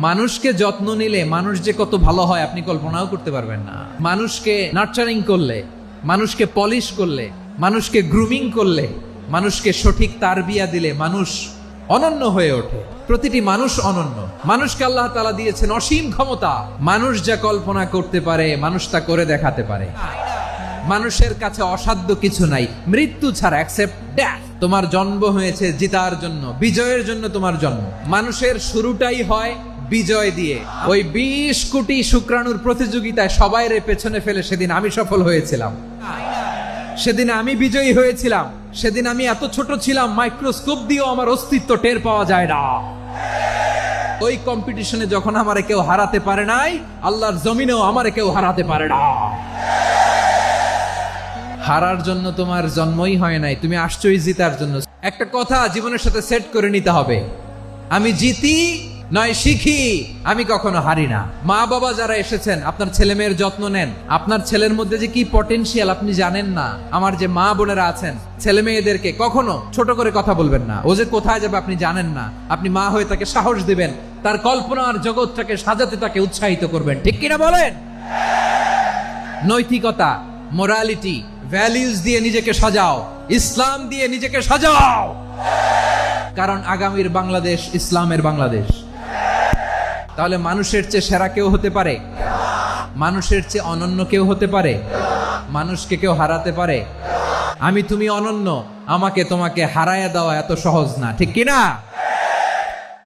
মানুষকে যত্ন নিলে মানুষ যে কত ভালো হয় আপনি কল্পনাও করতে পারবেন না। মানুষকে নার্চারিং করলে, মানুষকে পলিশ করলে, মানুষকে গ্রুমিং করলে, মানুষকে সঠিক তারবিয়া দিলে মানুষ অনন্য হয়ে ওঠে। প্রতিটি মানুষ অনন্য। মানুষকে আল্লাহ তাআলা দিয়েছেন অসীম ক্ষমতা। মানুষ যা কল্পনা করতে পারে মানুষ তা করে দেখাতে পারে। মানুষের কাছে অসাধ্য কিছু নাই মৃত্যু ছাড়া, অ্যাকসেপ্ট ডেথ। তোমার জন্ম হয়েছে জিতার জন্য, বিজয়ের জন্য তোমার জন্ম। মানুষের শুরুটাই হয় বিজয় দিয়ে। ওই 20 কোটি শুক্রাণুর প্রতিযোগিতায় সবাইরে পেছনে ফেলে সেদিন আমি সফল হয়েছিলাম, সেদিন আমি বিজয়ী হয়েছিলাম, সেদিন আমি এত ছোট ছিলাম মাইক্রোস্কোপ দিয়েও আমার অস্তিত্ব টের পাওয়া যায় না। ওই কম্পিটিশনে যখন আমারে কেউ হারাতে পারে নাই, আল্লাহর জমিনেও আমারে কেউ হারাতে পারে না। হারার জন্য তোমার জন্মই হয় নাই, তুমি আসছোই জিতার জন্য। একটা কথা জীবনের সাথে সেট করে নিতে হবে, আমি জিতি নয় শিখি, আমি কখনো হারি না। মা বাবা যারা এসেছেন আপনার ছেলে মেয়ের যত্ন নেন, আপনার ছেলের মধ্যে যে কি পটেনশিয়াল আপনি জানেন না। আমার যে মা বোনেরা আছেন, ছেলে মেয়েদেরকে কখনো ছোট করে কথা বলবেন না। ও যে কোথায় যাবে আপনি জানেন না। আপনি মা হয়ে তাকে সাহস দিবেন, তার কল্পনার জগৎটাকে সাজাতে তাকে উৎসাহিত করবেন, ঠিক কিনা বলেন? নৈতিকতা, মোরালিটি, ভ্যালিউজ দিয়ে নিজেকে সাজাও, ইসলাম দিয়ে নিজেকে সাজাও। কারণ আগামীর বাংলাদেশ ইসলামের বাংলাদেশ। তাহলে মানুষের চেয়ে সেরা কেউ হতে পারে? মানুষের চেয়ে অনন্য কেউ হতে পারে? মানুষকে কেউ হারাতে পারে? আমি তুমি অনন্য, আমাকে তোমাকে হারায়া দেওয়া এত সহজ না, ঠিক কিনা?